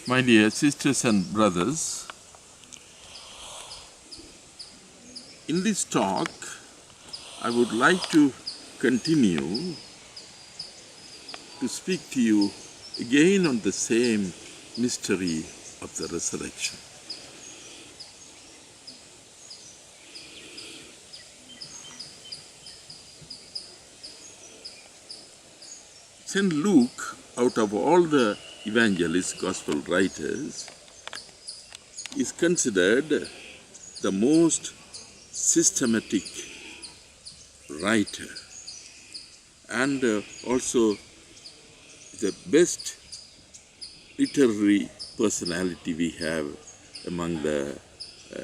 My dear sisters and brothers, in this talk, I would like to continue to speak to you again on the same mystery of the resurrection. St. Luke, out of all the evangelists, gospel writers, is considered the most systematic writer and also the best literary personality we have among the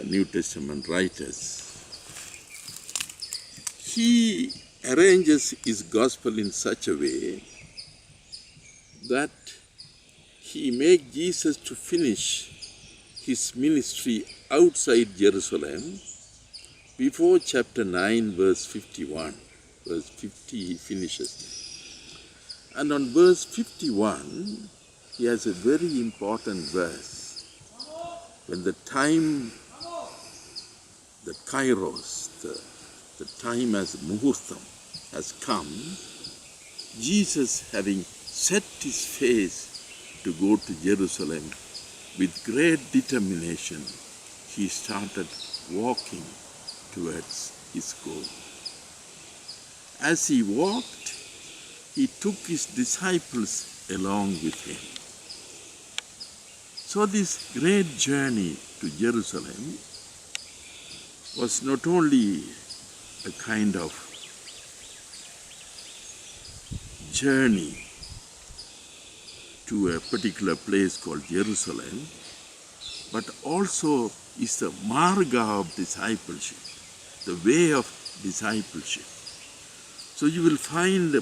New Testament writers. He arranges his gospel in such a way that he makes Jesus to finish his ministry outside Jerusalem before chapter 9, verse 51. Verse 50 he finishes. And on verse 51, he has a very important verse. When the time, the kairos, the time as muhurtam has come, Jesus, having set his face to go to Jerusalem with great determination, he started walking towards his goal. As he walked, he took his disciples along with him. So this great journey to Jerusalem was not only a kind of journey to a particular place called Jerusalem, but also is the marga of discipleship, the way of discipleship. So you will find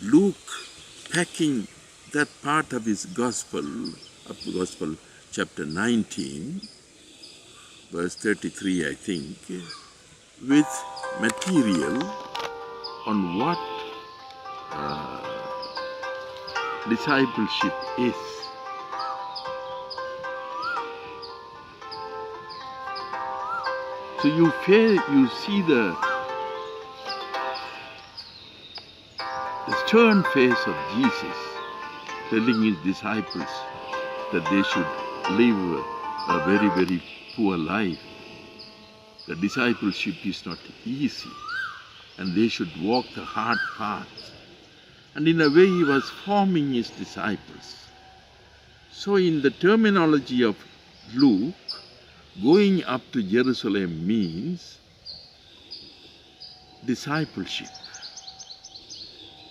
Luke packing that part of his gospel chapter 19, verse 33, I think, with material on what discipleship is. So you see the stern face of Jesus telling his disciples that they should live a very, very poor life. The discipleship is not easy and they should walk the hard path. And in a way he was forming his disciples. So in the terminology of Luke, going up to Jerusalem means discipleship.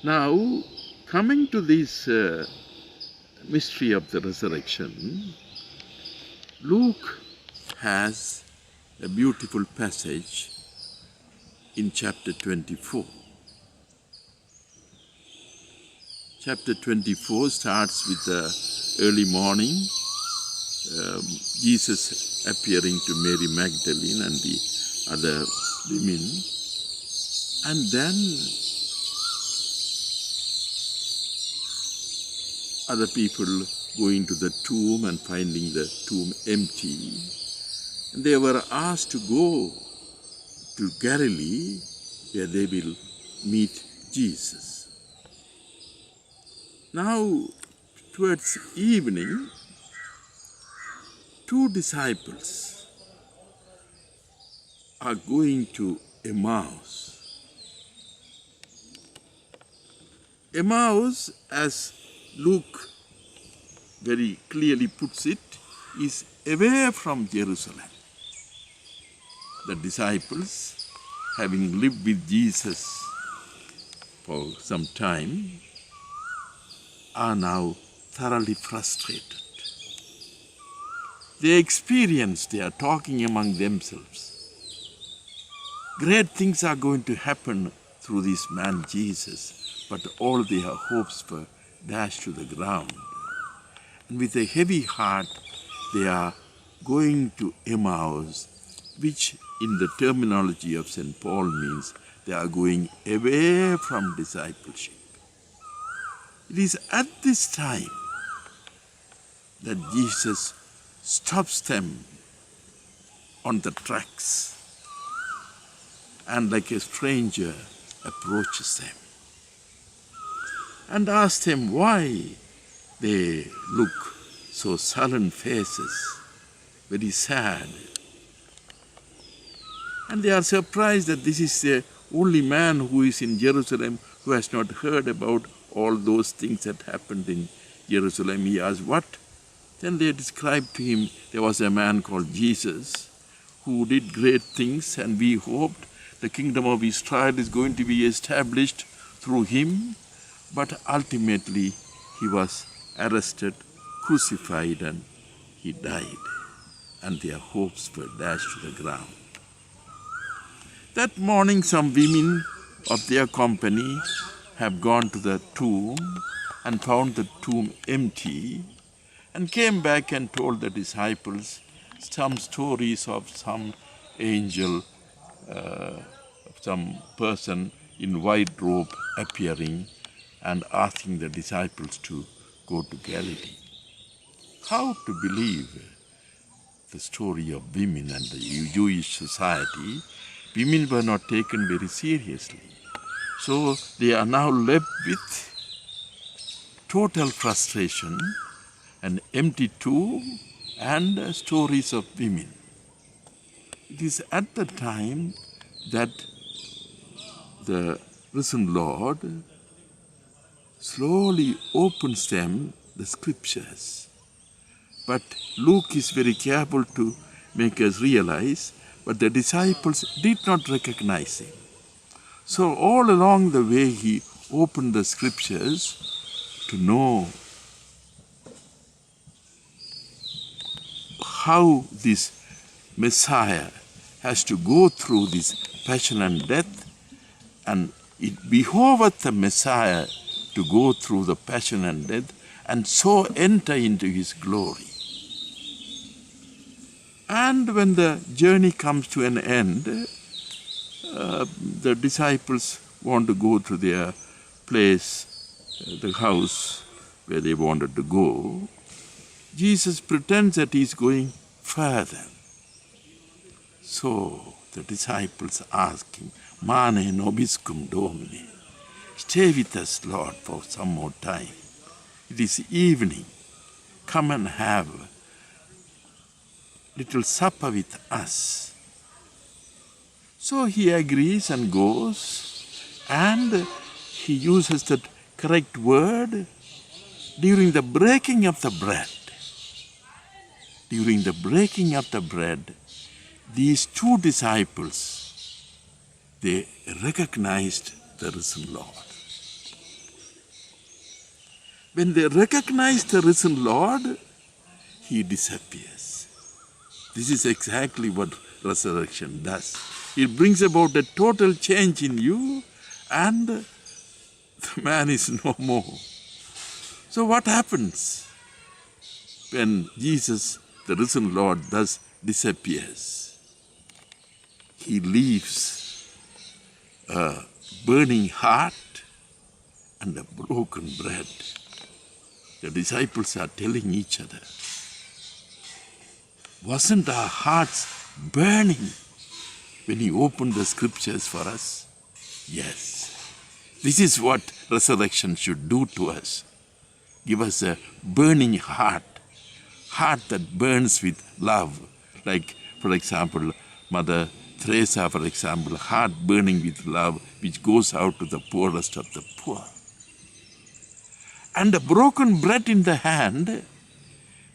Now, coming to this mystery of the resurrection, Luke has a beautiful passage in chapter 24. Chapter 24 starts with the early morning, Jesus appearing to Mary Magdalene and the other women, and then other people going to the tomb and finding the tomb empty. And they were asked to go to Galilee where they will meet Jesus. Now, towards evening, two disciples are going to Emmaus. Emmaus, as Luke very clearly puts it, is away from Jerusalem. The disciples, having lived with Jesus for some time, are now thoroughly frustrated. They are talking among themselves. Great things are going to happen through this man Jesus, but all their hopes were dashed to the ground. And with a heavy heart, they are going to Emmaus, which in the terminology of St. Paul means they are going away from discipleship. It is at this time that Jesus stops them on the tracks and like a stranger approaches them and asks them why they look so sullen faces, very sad. And they are surprised that this is the only man who is in Jerusalem who has not heard about all those things that happened in Jerusalem. He asks, what? Then they described to him there was a man called Jesus who did great things, and we hoped the kingdom of Israel is going to be established through him. But ultimately he was arrested, crucified, and he died. And their hopes were dashed to the ground. That morning some women of their company have gone to the tomb and found the tomb empty, and came back and told the disciples some stories of some angel, some person in white robe appearing and asking the disciples to go to Galilee. How to believe the story of women and the Jewish society? Women were not taken very seriously. So they are now left with total frustration, an empty tomb, and stories of women. It is at the time that the risen Lord slowly opens them the scriptures. But Luke is very careful to make us realize, but the disciples did not recognize him. So all along the way he opened the scriptures to know how this Messiah has to go through this passion and death, and it behoveth the Messiah to go through the passion and death and so enter into his glory. And when the journey comes to an end, the disciples want to go to their place, the house where they wanted to go. Jesus pretends that he is going further. So the disciples ask him, Mane nobiscum Domine, stay with us, Lord, for some more time. It is evening. Come and have little supper with us. So he agrees and goes, and he uses that correct word during the breaking of the bread. During the breaking of the bread, these two disciples, they recognized the risen Lord. When they recognize the risen Lord, he disappears. This is exactly what resurrection does. It brings about a total change in you, and the man is no more. So what happens when Jesus, the risen Lord, thus disappears? He leaves a burning heart and a broken bread. The disciples are telling each other, wasn't our hearts burning when he opened the scriptures for us? Yes. This is what resurrection should do to us. Give us a burning heart that burns with love. Like, for example, Mother Teresa, for example, heart burning with love, which goes out to the poorest of the poor. And a broken bread in the hand,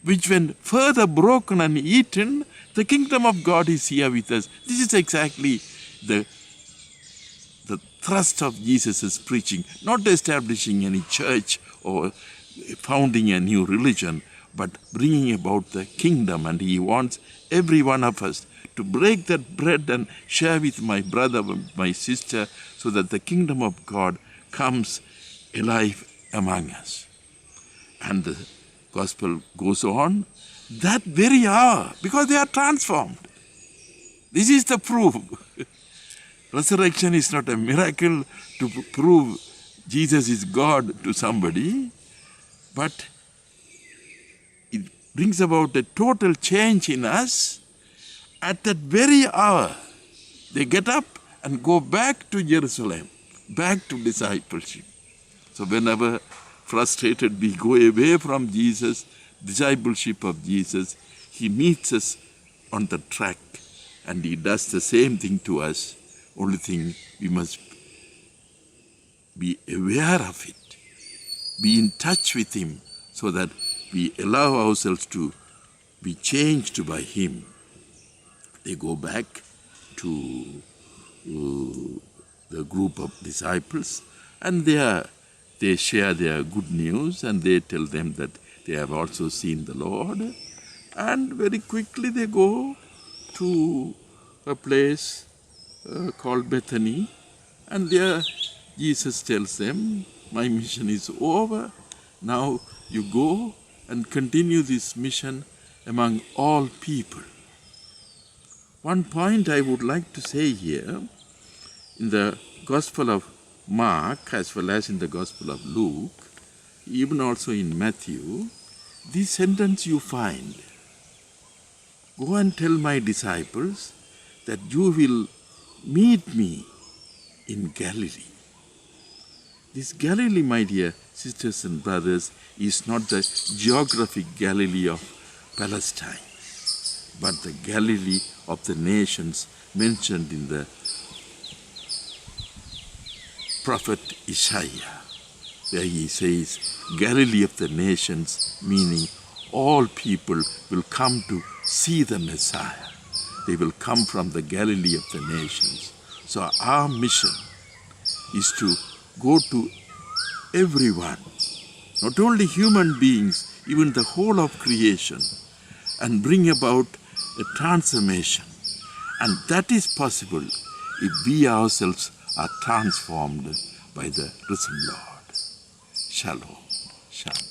which when further broken and eaten, the kingdom of God is here with us. This is exactly the thrust of Jesus' preaching, not establishing any church or founding a new religion, but bringing about the kingdom. And he wants every one of us to break that bread and share with my brother, my sister, so that the kingdom of God comes alive among us. And the gospel goes on that very hour, because they are transformed. This is the proof. Resurrection is not a miracle to prove Jesus is God to somebody, but it brings about a total change in us, at that very hour, they get up and go back to Jerusalem, back to discipleship. So whenever frustrated we go away from Jesus, discipleship of Jesus, He meets us on the track and He does the same thing to us. Only thing, we must be aware of it, be in touch with Him so that we allow ourselves to be changed by Him. They go back to the group of disciples and they share their good news and they tell them that they have also seen the Lord. And very quickly they go to a place called Bethany, and there Jesus tells them, my mission is over. Now you go and continue this mission among all people. One point I would like to say here, in the Gospel of Mark as well as in the Gospel of Luke, even also in Matthew, this sentence you find, go and tell my disciples that you will meet me in Galilee. This Galilee, my dear sisters and brothers, is not the geographic Galilee of Palestine, but the Galilee of the nations mentioned in the prophet Isaiah, where he says, Galilee of the nations, meaning all people will come to see the Messiah. They will come from the Galilee of the nations. So our mission is to go to everyone, not only human beings, even the whole of creation, and bring about a transformation. And that is possible if we ourselves are transformed by the risen Lord. Shalom. Shalom.